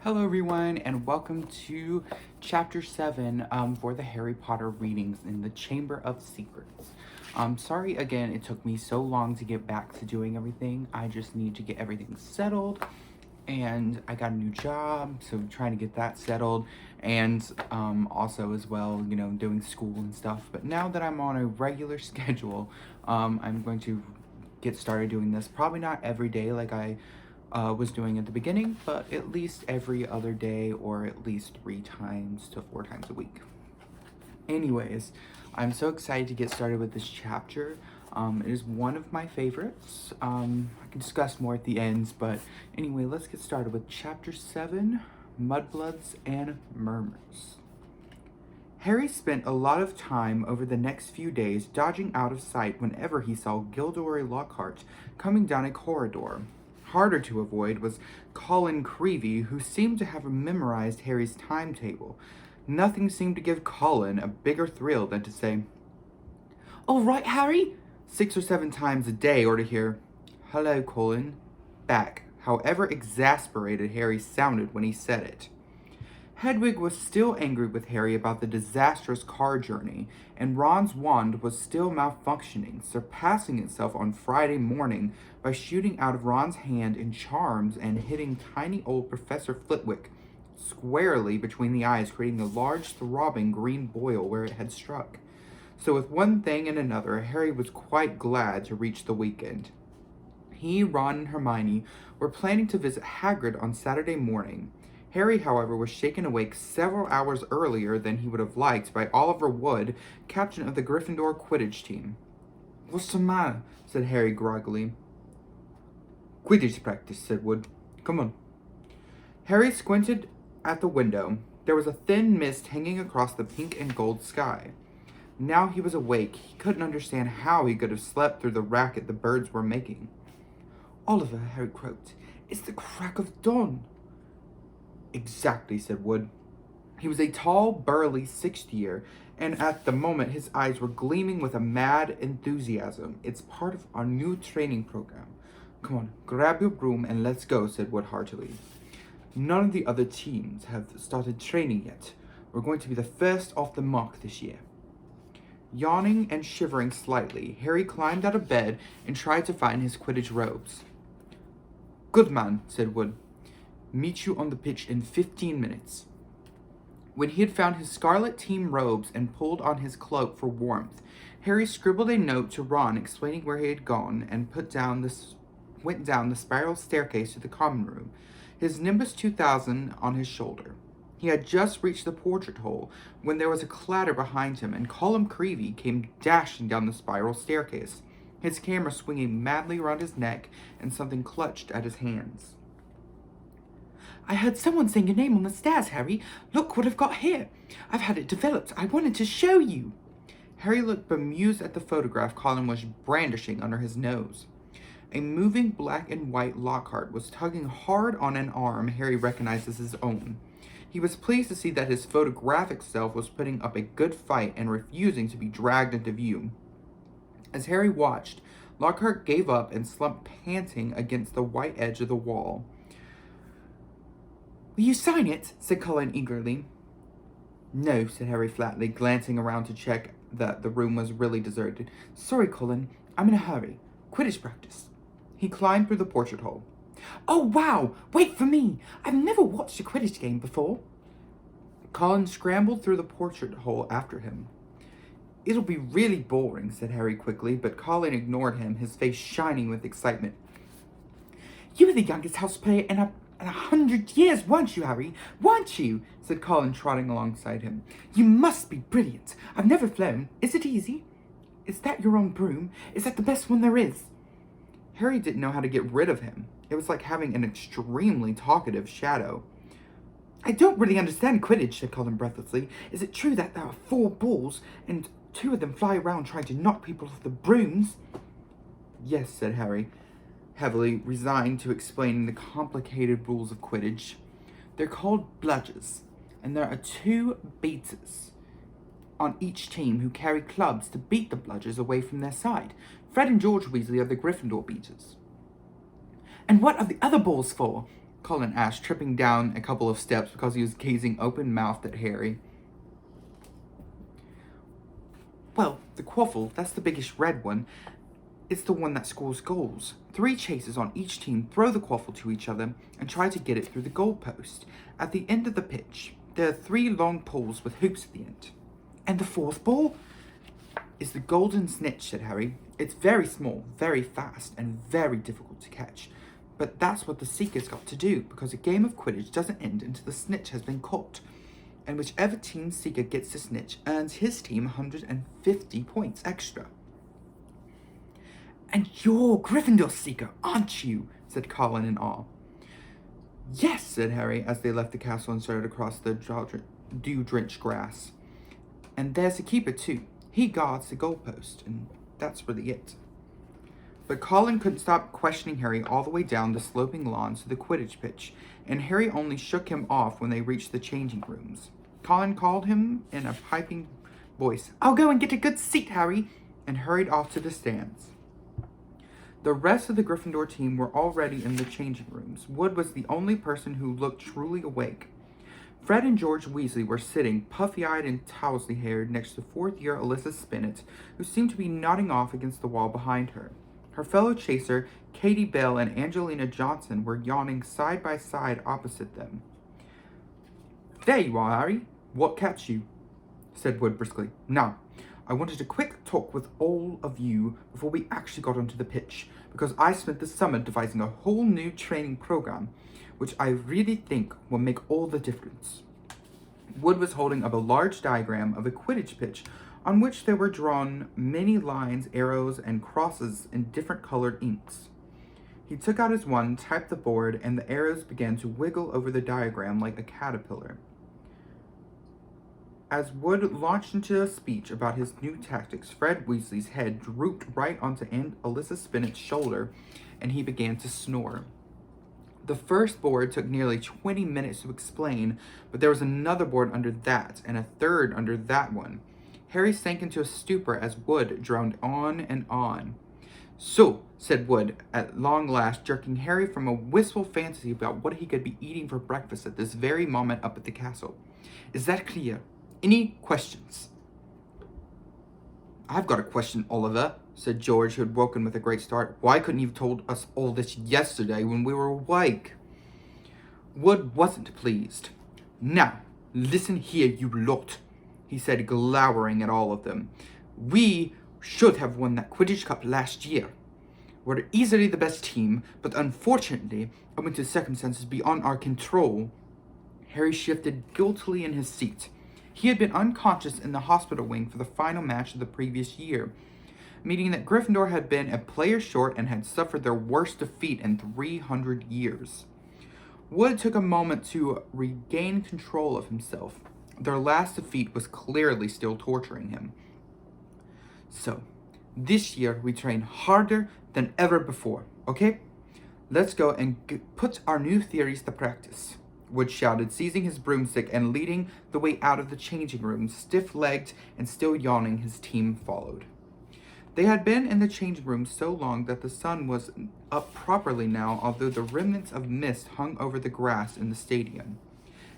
Hello everyone and welcome to chapter 7 for the Harry Potter readings in the Chamber of Secrets. Sorry again it took me so long to get back to doing everything. I just need to get everything settled and I got a new job, so trying to get that settled and also as well, doing school and stuff. But now that I'm on a regular schedule, I'm going to get started doing this. Probably not every day like I was doing at the beginning, but at least every other day or at least 3 times to 4 times a week. Anyways, I'm so excited to get started with this chapter. It is one of my favorites. I can discuss more at the end, but anyway, let's get started with chapter 7, Mudbloods and Murmurs. Harry spent a lot of time over the next few days dodging out of sight whenever he saw Gilderoy Lockhart coming down a corridor. Harder to avoid was Colin Creevey, who seemed to have memorized Harry's timetable. Nothing seemed to give Colin a bigger thrill than to say, "All right, Harry," 6 or 7 times a day, or to hear, "Hello, Colin," back, however exasperated Harry sounded when he said it. Hedwig was still angry with Harry about the disastrous car journey, and Ron's wand was still malfunctioning, surpassing itself on Friday morning by shooting out of Ron's hand in charms and hitting tiny old Professor Flitwick squarely between the eyes, creating a large throbbing green boil where it had struck. So with one thing and another, Harry was quite glad to reach the weekend. He, Ron, and Hermione were planning to visit Hagrid on Saturday morning. Harry, however, was shaken awake several hours earlier than he would have liked by Oliver Wood, captain of the Gryffindor Quidditch team. "What's the matter?" said Harry groggily. "Quidditch practice," said Wood. "Come on." Harry squinted at the window. There was a thin mist hanging across the pink and gold sky. Now he was awake. He couldn't understand how he could have slept through the racket the birds were making. "Oliver," Harry croaked, "it's the crack of dawn." "Exactly," said Wood. He was a tall, burly 6th-year, and at the moment his eyes were gleaming with a mad enthusiasm. "It's part of our new training program. Come on, grab your broom and let's go," said Wood heartily. "None of the other teams have started training yet. We're going to be the first off the mark this year." Yawning and shivering slightly, Harry climbed out of bed and tried to find his Quidditch robes. "Good man," said Wood. "Meet you on the pitch in 15 minutes. When he had found his scarlet team robes and pulled on his cloak for warmth, Harry scribbled a note to Ron explaining where he had gone and went down the spiral staircase to the common room, his Nimbus 2000 on his shoulder. He had just reached the portrait hole when there was a clatter behind him and Colin Creevey came dashing down the spiral staircase, his camera swinging madly around his neck and something clutched at his hands. "I heard someone saying your name on the stairs, Harry. Look what I've got here. I've had it developed. I wanted to show you." Harry looked bemused at the photograph Colin was brandishing under his nose. A moving black and white Lockhart was tugging hard on an arm Harry recognized as his own. He was pleased to see that his photographic self was putting up a good fight and refusing to be dragged into view. As Harry watched, Lockhart gave up and slumped panting against the white edge of the wall. "Will you sign it?" said Colin eagerly. "No," said Harry flatly, glancing around to check that the room was really deserted. "Sorry, Colin. I'm in a hurry. Quidditch practice." He climbed through the portrait hole. "Oh, wow! Wait for me! I've never watched a Quidditch game before." Colin scrambled through the portrait hole after him. "It'll be really boring," said Harry quickly, but Colin ignored him, his face shining with excitement. "You were the youngest house player in 100 years, weren't you, Harry? Weren't you?" said Colin, trotting alongside him. "You must be brilliant. I've never flown. Is it easy? Is that your own broom? Is that the best one there is?" Harry didn't know how to get rid of him. It was like having an extremely talkative shadow. "I don't really understand Quidditch," said Colin breathlessly. "Is it true that there are 4 balls, and 2 of them fly around trying to knock people off the brooms?" "Yes," said Harry, heavily, resigned to explaining the complicated rules of Quidditch. "They're called bludgers, and there are 2 beaters on each team who carry clubs to beat the bludgers away from their side. Fred and George Weasley are the Gryffindor beaters." "And what are the other balls for?" Colin asked, tripping down a couple of steps because he was gazing open-mouthed at Harry. Well, the quaffle, that's the biggest red one. It's the one that scores goals. 3 chasers on each team throw the quaffle to each other and try to get it through the goal post. At the end of the pitch, there are 3 long poles with hoops at the end. And the 4th ball is the golden snitch, said Harry. It's very small, very fast, and very difficult to catch. But that's what the Seekers got to do, because a game of Quidditch doesn't end until the snitch has been caught. And whichever team Seeker gets the snitch earns his team 150 points extra. And you're Gryffindor Seeker, aren't you? Said Colin in awe. Yes, said Harry, as they left the castle and started across the dew-drenched grass. And there's a keeper too. He guards the goalpost, and that's really it. But Colin couldn't stop questioning Harry all the way down the sloping lawns to the Quidditch pitch, and Harry only shook him off when they reached the changing rooms. Colin called him in a piping voice, "I'll go and get a good seat, Harry," and hurried off to the stands. The rest of the Gryffindor team were already in the changing rooms. Wood was the only person who looked truly awake. Fred and George Weasley were sitting, puffy-eyed and tousley-haired, next to 4th-year Alyssa Spinnet, who seemed to be nodding off against the wall behind her. Her fellow chaser, Katie Bell and Angelina Johnson, were yawning side by side opposite them. "There you are, Harry. What kept you?" said Wood briskly. "Now, I wanted a quick talk with all of you before we actually got onto the pitch, because I spent the summer devising a whole new training program, which I really think will make all the difference." Wood was holding up a large diagram of a Quidditch pitch on which there were drawn many lines, arrows, and crosses in different colored inks. He took out his wand, typed the board, and the arrows began to wiggle over the diagram like a caterpillar. As Wood launched into a speech about his new tactics, Fred Weasley's head drooped right onto Alyssa Spinnet's shoulder, and he began to snore. The first board took nearly 20 minutes to explain, but there was another board under that, and a third under that one. Harry sank into a stupor as Wood droned on and on. "So," said Wood, at long last, jerking Harry from a wistful fantasy about what he could be eating for breakfast at this very moment up at the castle. "Is that clear? Any questions?" "I've got a question, Oliver," said George, who had woken with a great start. "Why couldn't you have told us all this yesterday when we were awake?" Wood wasn't pleased. "Now, listen here, you lot," he said, glowering at all of them. "We should have won that Quidditch Cup last year. We're easily the best team, but unfortunately, owing to circumstances beyond our control." Harry shifted guiltily in his seat. He had been unconscious in the hospital wing for the final match of the previous year, meaning that Gryffindor had been a player short and had suffered their worst defeat in 300 years. Wood took a moment to regain control of himself. Their last defeat was clearly still torturing him. "So, this year we train harder than ever before, okay? Let's go and put our new theories to practice," Wood shouted, seizing his broomstick and leading the way out of the changing room. Stiff-legged and still yawning, his team followed. They had been in the changing room so long that the sun was up properly now, although the remnants of mist hung over the grass in the stadium.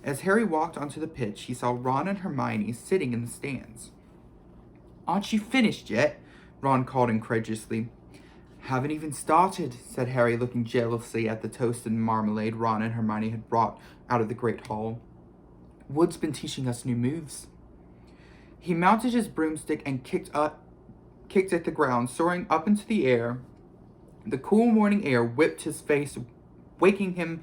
As Harry walked onto the pitch, he saw Ron and Hermione sitting in the stands. "Aren't you finished yet?" Ron called incredulously. "Haven't even started," said Harry, looking jealously at the toast and marmalade Ron and Hermione had brought out of the Great Hall. "Wood's been teaching us new moves." He mounted his broomstick and kicked at the ground, soaring up into the air. The cool morning air whipped his face, waking him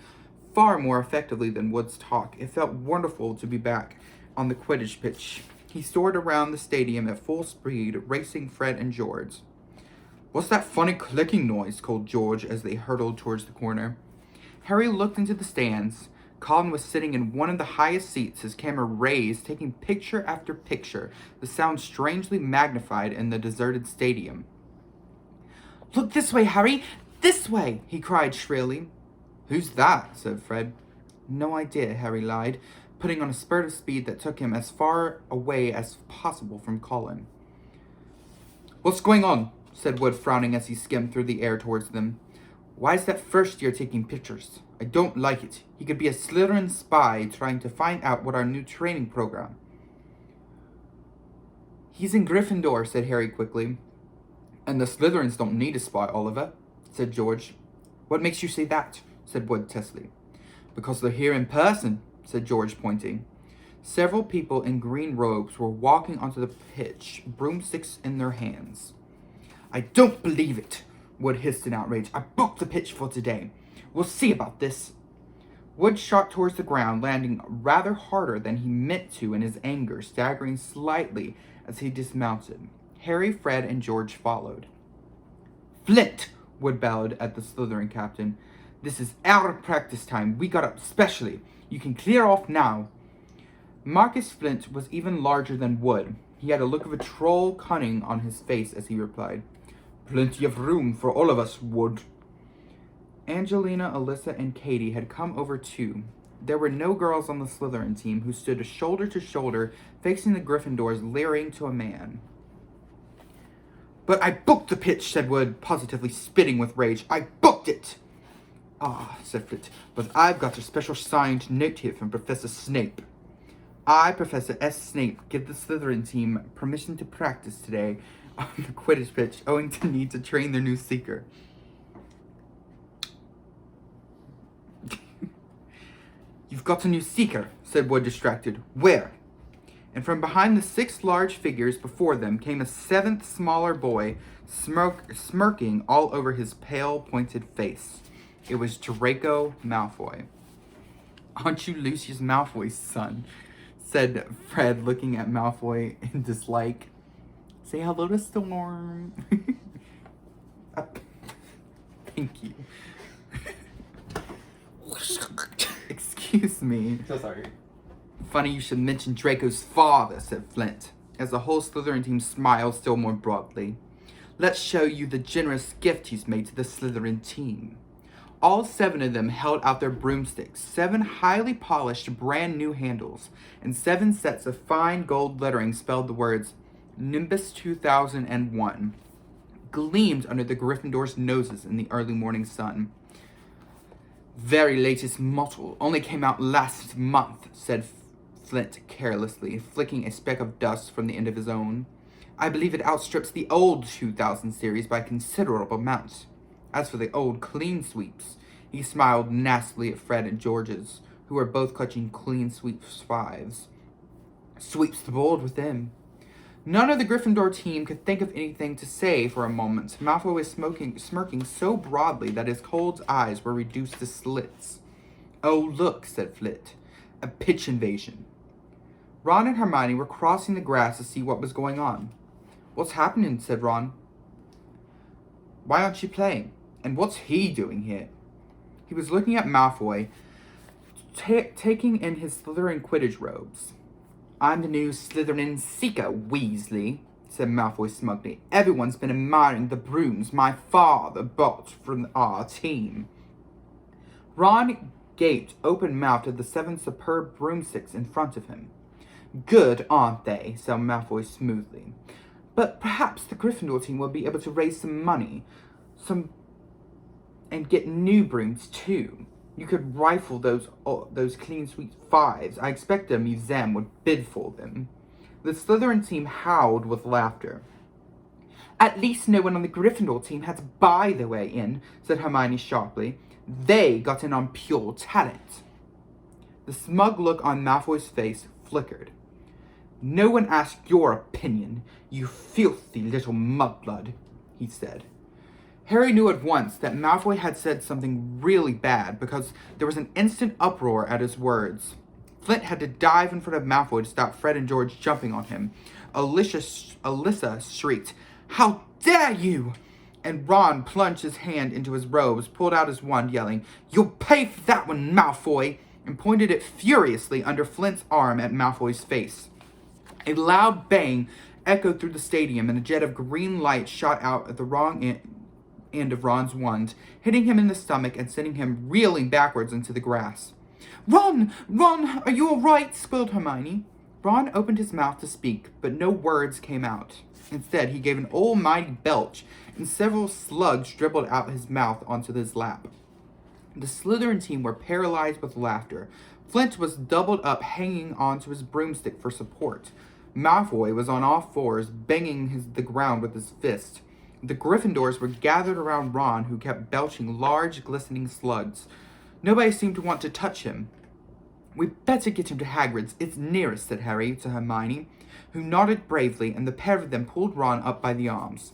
far more effectively than Wood's talk. It felt wonderful to be back on the Quidditch pitch. He soared around the stadium at full speed, racing Fred and George. "What's that funny clicking noise?" called George as they hurtled towards the corner. Harry looked into the stands. Colin was sitting in one of the highest seats, his camera raised, taking picture after picture, the sound strangely magnified in the deserted stadium. "Look this way, Harry! This way!" he cried shrilly. "Who's that?" said Fred. "No idea," Harry lied, putting on a spurt of speed that took him as far away as possible from Colin. "What's going on?" said Wood, frowning as he skimmed through the air towards them. "Why is that first year taking pictures? I don't like it. He could be a Slytherin spy trying to find out what our new training program. He's in Gryffindor, said Harry quickly. And the Slytherins don't need a spy, Oliver, said George. What makes you say that? Said Wood testily. Because they're here in person, said George, pointing. Several people in green robes were walking onto the pitch, broomsticks in their hands. I don't believe it, Wood hissed in outrage. I booked the pitch for today. We'll see about this. Wood shot towards the ground, landing rather harder than he meant to in his anger, staggering slightly as he dismounted. Harry, Fred, and George followed. Flint, Wood bellowed at the Slytherin captain. This is our practice time. We got up specially. You can clear off now. Marcus Flint was even larger than Wood. He had a look of a troll cunning on his face as he replied, Plenty of room for all of us, Wood. Angelina, Alyssa, and Katie had come over too. There were no girls on the Slytherin team, who stood shoulder to shoulder, facing the Gryffindors, leering to a man. But I booked the pitch, said Wood, positively spitting with rage. I booked it! Ah, said Flint, but I've got a special signed note here from Professor Snape. I, Professor S. Snape, give the Slytherin team permission to practice today on the Quidditch pitch, owing to need to train their new seeker. You've got a new seeker, said Wood, distracted. Where? And from behind the 6 large figures before them came a 7th smaller boy, smirking all over his pale, pointed face. It was Draco Malfoy. Aren't you Lucius Malfoy's son? Said Fred, looking at Malfoy in dislike. Say hello to Storm. Thank you. Excuse me. So sorry. Funny you should mention Draco's father, said Flint, as the whole Slytherin team smiled still more broadly. Let's show you the generous gift he's made to the Slytherin team. All 7 of them held out their broomsticks, 7 highly polished brand new handles, and 7 sets of fine gold lettering spelled the words Nimbus 2001, gleamed under the Gryffindors' noses in the early morning sun. Very latest model, only came out last month, said Flint carelessly, flicking a speck of dust from the end of his own. I believe it outstrips the old 2000 series by a considerable amount. As for the old clean sweeps, he smiled nastily at Fred and George's, who were both clutching clean sweeps 5s. Sweeps the board with them. None of the Gryffindor team could think of anything to say for a moment. Malfoy was smirking so broadly that his cold eyes were reduced to slits. Oh, look, said Flint. A pitch invasion. Ron and Hermione were crossing the grass to see what was going on. What's happening? Said Ron. Why aren't you playing? And what's he doing here? He was looking at Malfoy, taking in his Slytherin Quidditch robes. I'm the new Slytherin seeker, Weasley, said Malfoy smugly. Everyone's been admiring the brooms my father bought from our team. Ron gaped open-mouthed at the 7 superb broomsticks in front of him. Good, aren't they? Said Malfoy smoothly. But perhaps the Gryffindor team will be able to raise some money, and get new brooms too. You could rifle those clean sweep 5s. I expect a museum would bid for them. The Slytherin team howled with laughter. At least no one on the Gryffindor team had to buy their way in, said Hermione sharply. They got in on pure talent. The smug look on Malfoy's face flickered. No one asked your opinion, you filthy little mudblood, he said. Harry knew at once that Malfoy had said something really bad because there was an instant uproar at his words. Flint had to dive in front of Malfoy to stop Fred and George jumping on him. Alyssa shrieked, How dare you! And Ron plunged his hand into his robes, pulled out his wand, yelling, You'll pay for that one, Malfoy! And pointed it furiously under Flint's arm at Malfoy's face. A loud bang echoed through the stadium, and a jet of green light shot out at the wrong end of Ron's wand, hitting him in the stomach and sending him reeling backwards into the grass. Ron! Ron! Are you all right? Squealed Hermione. Ron opened his mouth to speak, but no words came out. Instead, he gave an almighty belch, and several slugs dribbled out his mouth onto his lap. The Slytherin team were paralyzed with laughter. Flint was doubled up, hanging onto his broomstick for support. Malfoy was on all fours, banging the ground with his fist. The Gryffindors were gathered around Ron, who kept belching large, glistening slugs. Nobody seemed to want to touch him. "We'd better get him to Hagrid's. It's nearest," said Harry to Hermione, who nodded bravely, and the pair of them pulled Ron up by the arms.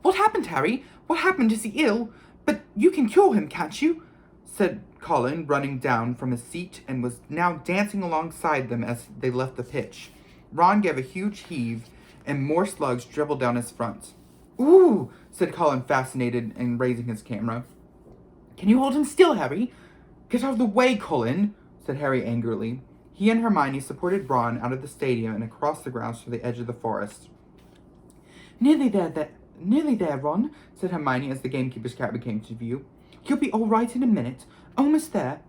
"What happened, Harry? What happened? Is he ill? But you can cure him, can't you?" said Colin, running down from his seat and was now dancing alongside them as they left the pitch. Ron gave a huge heave, and more slugs dribbled down his front. "Ooh," said Colin, fascinated and raising his camera. "Can you hold him still, Harry?" "Get out of the way, Colin," said Harry angrily. He and Hermione supported Ron out of the stadium and across the grounds to the edge of the forest. Nearly there, Ron," said Hermione as the gamekeeper's cabin came to view. "You'll be all right in a minute. Almost there."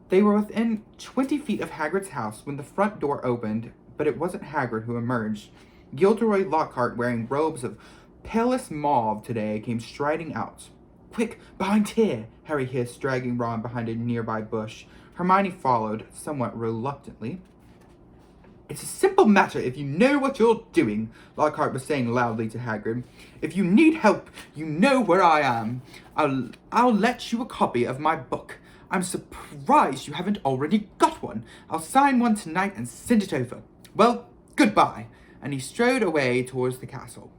They were within 20 feet of Hagrid's house when the front door opened, but it wasn't Hagrid who emerged. Gilderoy Lockhart, wearing robes of palest mauve today, came striding out. "Quick, behind here!" Harry hissed, dragging Ron behind a nearby bush. Hermione followed, somewhat reluctantly. "It's a simple matter if you know what you're doing," Lockhart was saying loudly to Hagrid. "If you need help, you know where I am. I'll let you a copy of my book. I'm surprised you haven't already got one. I'll sign one tonight and send it over. Well, goodbye." And he strode away towards the castle.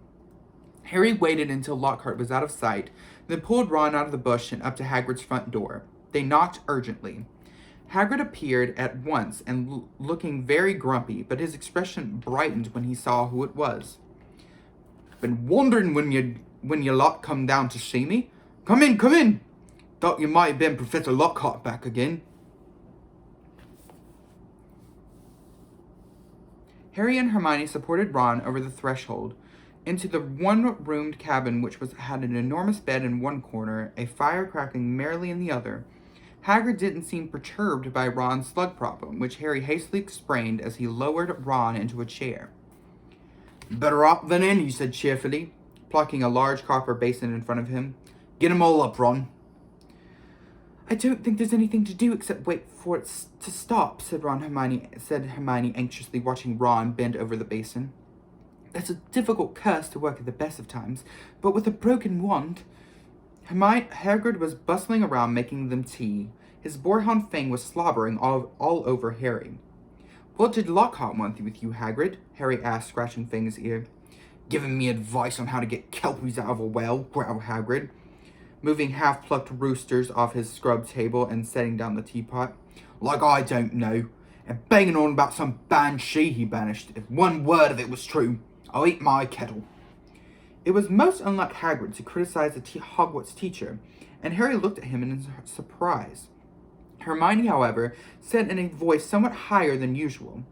Harry waited until Lockhart was out of sight, then pulled Ron out of the bush and up to Hagrid's front door. They knocked urgently. Hagrid appeared at once and looking very grumpy, but his expression brightened when he saw who it was. "Been wondering when you lot come down to see me. Come in, come in. Thought you might have been Professor Lockhart back again." Harry and Hermione supported Ron over the threshold into the one-roomed cabin, which had an enormous bed in one corner, a fire crackling merrily in the other. Hagrid didn't seem perturbed by Ron's slug problem, which Harry hastily explained as he lowered Ron into a chair. "Better up than in," he said cheerfully, plucking a large copper basin in front of him. "Get 'em all up, Ron." "I don't think there's anything to do except wait for it to stop," said Hermione anxiously, watching Ron bend over the basin. "That's a difficult curse to work at the best of times, but with a broken wand—" Hagrid was bustling around making them tea. His boarhound Fang was slobbering all over Harry. "What did Lockhart want with you, Hagrid?" Harry asked, scratching Fang's ear. "Giving me advice on how to get kelpies out of a well," growled Hagrid, moving half-plucked roosters off his scrub table and setting down the teapot. "Like I don't know. And banging on about some banshee he banished. If one word of it was true, I'll eat my kettle." It was most unlike Hagrid to criticize a Hogwarts teacher, and Harry looked at him in surprise. Hermione, however, said in a voice somewhat higher than usual,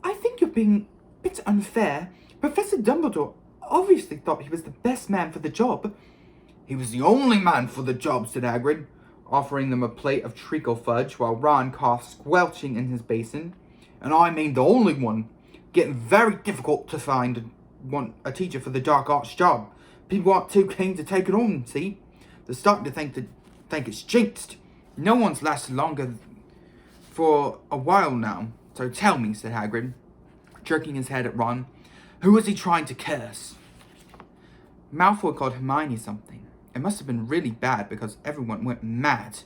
"I think you're being a bit unfair. Professor Dumbledore obviously thought he was the best man for the job." "He was the only man for the job," said Hagrid, offering them a plate of treacle fudge while Ron coughed, squelching in his basin. "And I mean the only one. Getting very difficult to find a teacher for the dark arts job. People aren't too keen to take it on, see? They're starting to think it's jinxed. No one's lasted longer for a while now. So tell me," said Hagrid, jerking his head at Ron, "who is he trying to curse?" Malfoy called Hermione something. It must have been really bad because everyone went mad.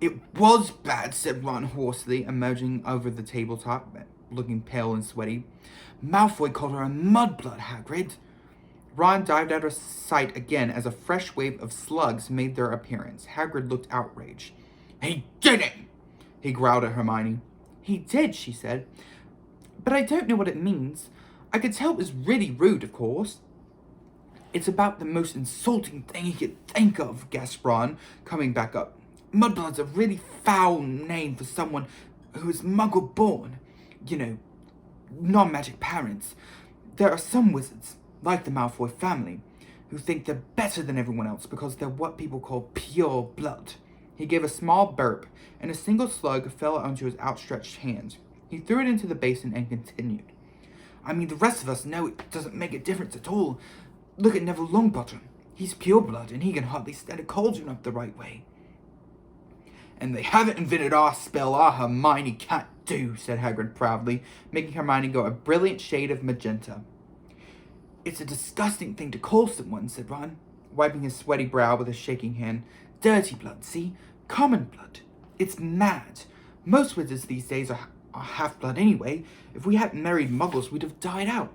"It was bad," said Ron hoarsely, emerging over the tabletop, looking pale and sweaty. "Malfoy called her a mudblood, Hagrid." Ron dived out of sight again as a fresh wave of slugs made their appearance. Hagrid looked outraged. "He didn't!" he growled at Hermione. "He did," she said. "But I don't know what it means. I could tell it was really rude, of course." "It's about the most insulting thing he could think of," gasped Ron, coming back up. "Mudblood's a really foul name for someone who is muggle-born. You know, non-magic parents. There are some wizards, like the Malfoy family, who think they're better than everyone else because they're what people call pure blood." He gave a small burp, and a single slug fell onto his outstretched hand. He threw it into the basin and continued. "I mean, the rest of us know it doesn't make a difference at all. Look at Neville Longbottom. He's pureblood, and he can hardly stand a cauldron up the right way. And they haven't invented our spell our Hermione can't do, said Hagrid proudly, making Hermione go a brilliant shade of magenta. It's a disgusting thing to call someone, said Ron, wiping his sweaty brow with a shaking hand. Dirty blood, see? Common blood. It's mad. Most wizards these days are half-blood anyway. If we hadn't married muggles, we'd have died out.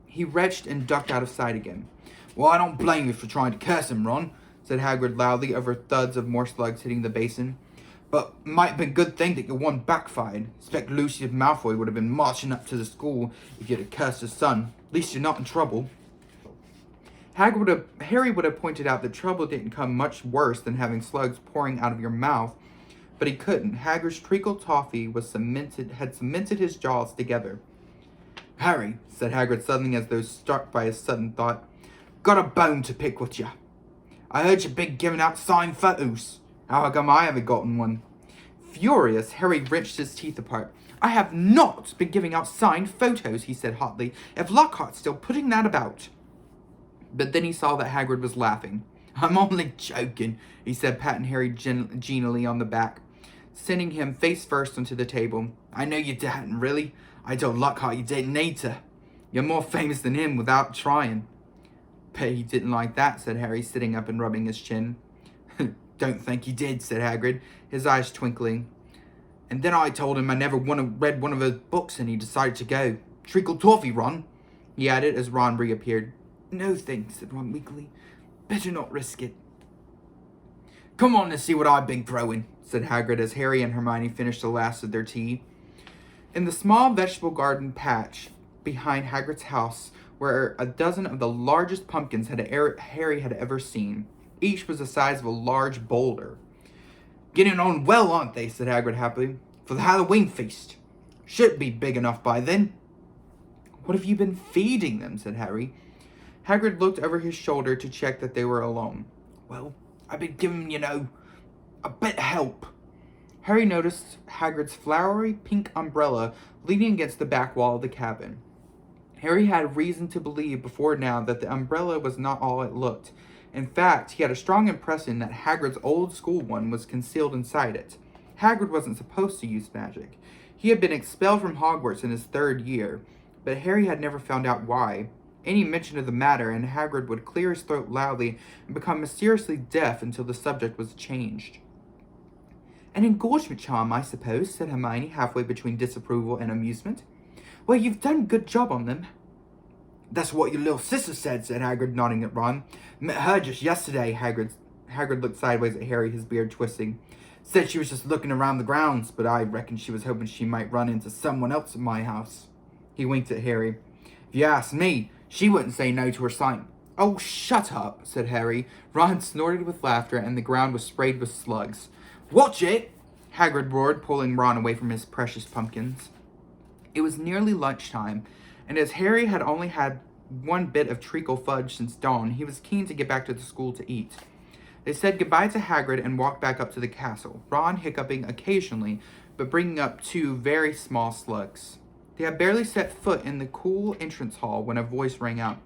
He retched and ducked out of sight again. Well, I don't blame you for trying to curse him, Ron, said Hagrid loudly over thuds of more slugs hitting the basin. But might have been a good thing that your one backfired. Expect Lucius Malfoy would have been marching up to the school if you'd have cursed his son. At least you're not in trouble. Harry would have pointed out that trouble didn't come much worse than having slugs pouring out of your mouth, but he couldn't. Hagrid's treacle toffee had cemented his jaws together. Harry, said Hagrid suddenly as though struck by a sudden thought, got a bone to pick with ya. I heard you been giving out signed photos. How come I haven't gotten one? Furious, Harry wrenched his teeth apart. I have not been giving out signed photos, he said hotly. If Lockhart's still putting that about. But then he saw that Hagrid was laughing. I'm only joking, he said, patting Harry genially on the back, sending him face first onto the table. I know you didn't, really. I told Lockhart you didn't need to. You're more famous than him without trying. Bet he didn't like that, said Harry, sitting up and rubbing his chin. Don't think he did, said Hagrid, his eyes twinkling. And then I told him I never read one of his books and he decided to go. Treacle toffee, Ron, he added as Ron reappeared. No thanks, said Ron weakly. Better not risk it. Come on and see what I've been growing, said Hagrid as Harry and Hermione finished the last of their tea. In the small vegetable garden patch behind Hagrid's house were a dozen of the largest pumpkins Harry had ever seen. Each was the size of a large boulder. Getting on well, aren't they, said Hagrid happily, for the Halloween feast. Should be big enough by then. What have you been feeding them, said Harry. Hagrid looked over his shoulder to check that they were alone. Well, I've been giving, a bit of help. Harry noticed Hagrid's flowery pink umbrella leaning against the back wall of the cabin. Harry had reason to believe before now that the umbrella was not all it looked. In fact, he had a strong impression that Hagrid's old school one was concealed inside it. Hagrid wasn't supposed to use magic. He had been expelled from Hogwarts in his 3rd year, but Harry had never found out why. Any mention of the matter, and Hagrid would clear his throat loudly and become mysteriously deaf until the subject was changed. An engorgement charm, I suppose, said Hermione, halfway between disapproval and amusement. Well, you've done a good job on them. That's what your little sister said Hagrid, nodding at Ron. Met her just yesterday, Hagrid looked sideways at Harry, his beard twisting. Said she was just looking around the grounds, but I reckon she was hoping she might run into someone else at my house. He winked at Harry. If you ask me, she wouldn't say no to her sign. Oh, shut up, said Harry. Ron snorted with laughter, and the ground was sprayed with slugs. Watch it, Hagrid roared, pulling Ron away from his precious pumpkins. It was nearly lunchtime, and as Harry had only had one bit of treacle fudge since dawn, he was keen to get back to the school to eat. They said goodbye to Hagrid and walked back up to the castle, Ron hiccuping occasionally, but bringing up 2 very small slugs. They had barely set foot in the cool entrance hall when a voice rang out.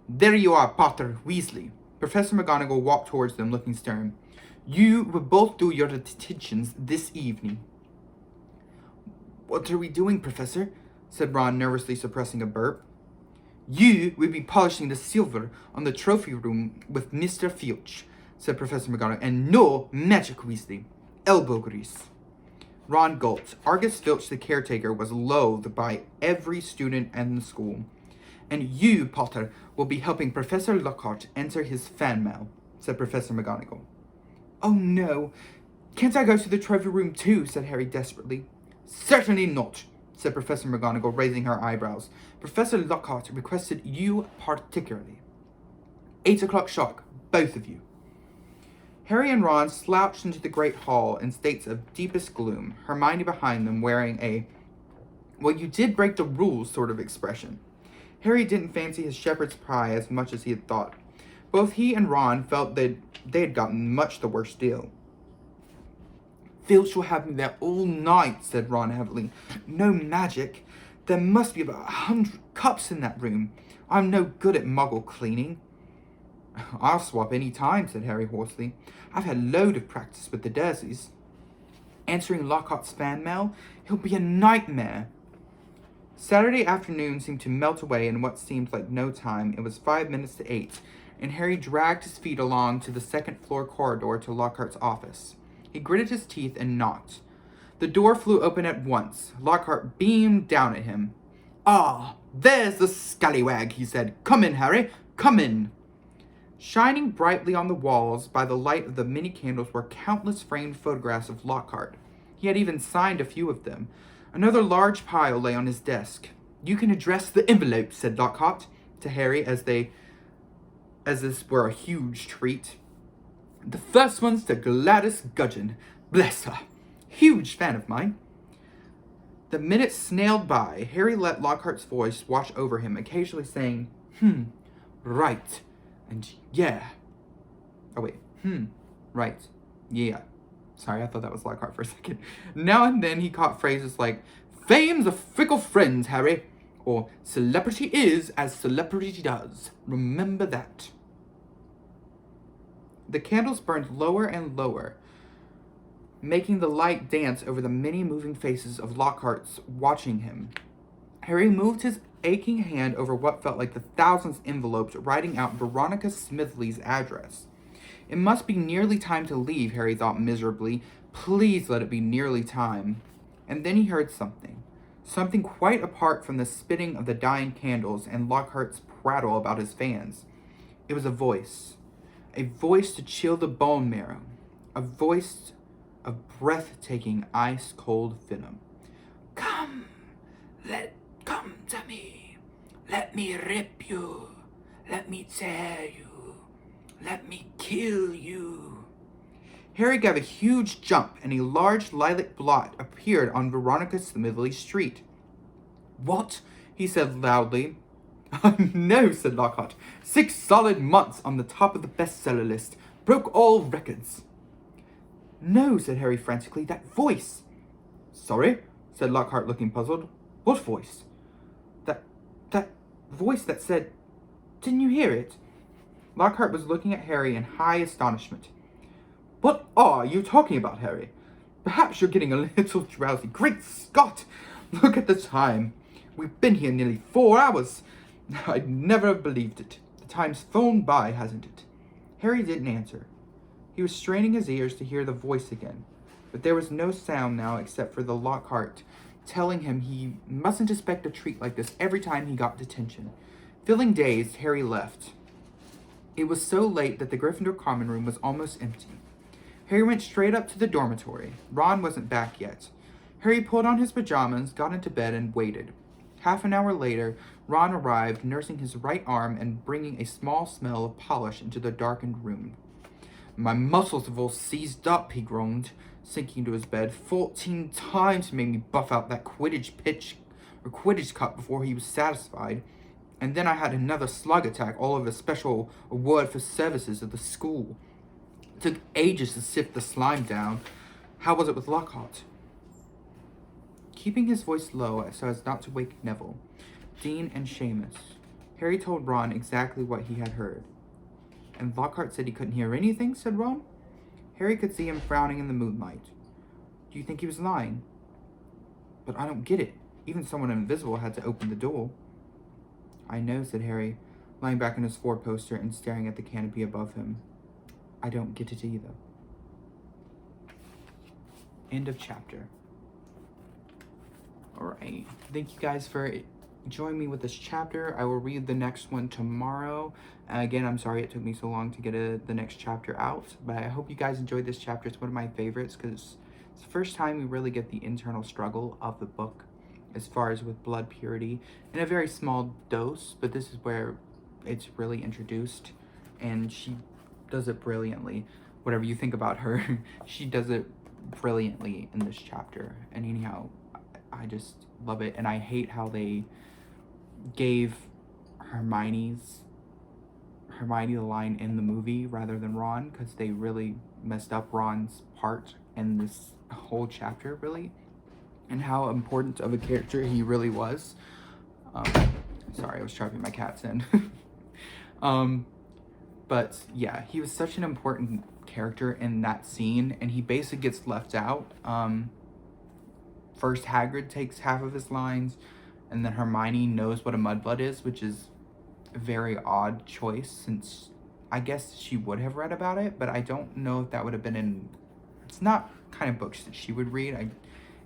There you are, Potter Weasley. Professor McGonagall walked towards them, looking stern. You will both do your detentions this evening. What are we doing, Professor? Said Ron, nervously suppressing a burp. You will be polishing the silver on the trophy room with Mr. Filch, said Professor McGonagall, and no magic, Weasley. Elbow grease. Ron gulped. Argus Filch, the caretaker, was loathed by every student in the school. And you, Potter, will be helping Professor Lockhart enter his fan mail, said Professor McGonagall. Oh no, can't I go to the trophy room too, said Harry desperately. Certainly not, said Professor McGonagall, raising her eyebrows. Professor Lockhart requested you particularly. 8 o'clock sharp, both of you. Harry and Ron slouched into the great hall in states of deepest gloom, Hermione behind them wearing a, well, you did break the rules sort of expression. Harry didn't fancy his shepherd's pie as much as he had thought. Both he and Ron felt that they had gotten much the worst deal. Filch will have me there all night, said Ron heavily. No magic. There must be about 100 cups in that room. I'm no good at muggle cleaning. I'll swap any time, said Harry hoarsely. I've had load of practice with the Dursleys. Answering Lockhart's fan mail, he'll be a nightmare. Saturday afternoon seemed to melt away in what seemed like no time. It was 5 minutes to 8, and Harry dragged his feet along to the second-floor corridor to Lockhart's office. He gritted his teeth and knocked. The door flew open at once. Lockhart beamed down at him. "Ah, there's the scallywag," he said. "Come in, Harry, come in." Shining brightly on the walls by the light of the many candles were countless framed photographs of Lockhart. He had even signed a few of them. Another large pile lay on his desk. "You can address the envelope," said Lockhart to Harry as this were a huge treat. "The first one's to Gladys Gudgeon. Bless her. Huge fan of mine." The minutes snailed by. Harry let Lockhart's voice wash over him, occasionally saying, right, and yeah. Oh wait, right, yeah. Sorry, I thought that was Lockhart for a second. Now and then he caught phrases like, "Fame's a fickle friend, Harry," or "Celebrity is as celebrity does. Remember that." The candles burned lower and lower, making the light dance over the many moving faces of Lockhart's watching him. Harry moved his aching hand over what felt like the thousands envelopes, writing out Veronica Smithley's address. It must be nearly time to leave, Harry thought miserably. Please let it be nearly time. And then he heard something. Something quite apart from the spitting of the dying candles and Lockhart's prattle about his fans. It was a voice. A voice to chill the bone marrow. A voice of breathtaking ice-cold venom. Come to me. Let me rip you. Let me tear you. Let me kill you. Harry gave a huge jump, and a large lilac blot appeared on Veronica Smithley's street. "What?" he said loudly. "No," said Lockhart. 6 solid months on the top of the bestseller list. Broke all records." "No," said Harry frantically. "That voice." "Sorry?" said Lockhart, looking puzzled. "What voice?" That voice that said... Didn't you hear it?" Lockhart was looking at Harry in high astonishment. "What are you talking about, Harry? Perhaps you're getting a little drowsy. Great Scott! Look at the time. We've been here nearly 4 hours. I'd never have believed it. The time's flown by, hasn't it?" Harry didn't answer. He was straining his ears to hear the voice again, but there was no sound now except for the Lockhart telling him he mustn't expect a treat like this every time he got detention. Feeling dazed, Harry left. It was so late that the Gryffindor common room was almost empty. Harry went straight up to the dormitory. Ron wasn't back yet. Harry pulled on his pajamas, got into bed, and waited. Half an hour later, Ron arrived, nursing his right arm and bringing a small smell of polish into the darkened room. "My muscles have all seized up," he groaned, sinking into his bed. 14 times he made me buff out that Quidditch cup before he was satisfied. And then I had another slug attack all over a special award for services at the school. It took ages to sift the slime down. How was it with Lockhart? Keeping his voice low so as not to wake Neville, Dean, and Seamus, Harry told Ron exactly what he had heard. "And Lockhart said he couldn't hear anything?" said Ron. Harry could see him frowning in the moonlight. "Do you think he was lying?" "But I don't get it. Even someone invisible had to open the door." "I know," said Harry, lying back on his four-poster and staring at the canopy above him. "I don't get it either." End of chapter. Alright, thank you guys for joining me with this chapter. I will read the next one tomorrow. Again, I'm sorry it took me so long to get the next chapter out, but I hope you guys enjoyed this chapter. It's one of my favorites because it's the first time we really get the internal struggle of the book as far as with blood purity in a very small dose, but this is where it's really introduced, and she does it brilliantly. Whatever you think about her, she does it brilliantly in this chapter. And anyhow, I just love it, and I hate how they gave Hermione the line in the movie rather than Ron, because they really messed up Ron's part in this whole chapter, really, and how important of a character he really was. Sorry, I was trapping my cats in. But yeah, he was such an important character in that scene, and he basically gets left out. First Hagrid takes half of his lines, and then Hermione knows what a mudblood is, which is a very odd choice since I guess she would have read about it, but I don't know if that would have been in. It's not kind of books that she would read.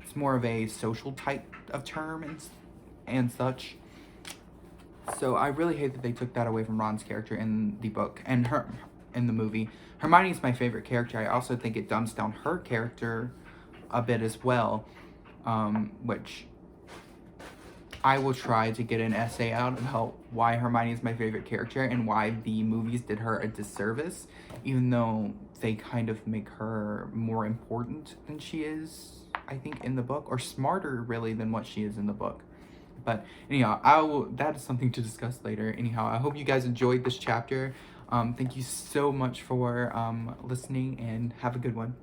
It's more of a social type of term and such. So I really hate that they took that away from Ron's character in the book and her in the movie. Hermione's my favorite character. I also think it dumbs down her character a bit as well, which I will try to get an essay out about why Hermione is my favorite character and why the movies did her a disservice, even though they kind of make her more important than she is, I think, in the book, or smarter really than what she is in the book. But anyhow, that is something to discuss later. Anyhow, I hope you guys enjoyed this chapter. Thank you so much for listening, and have a good one.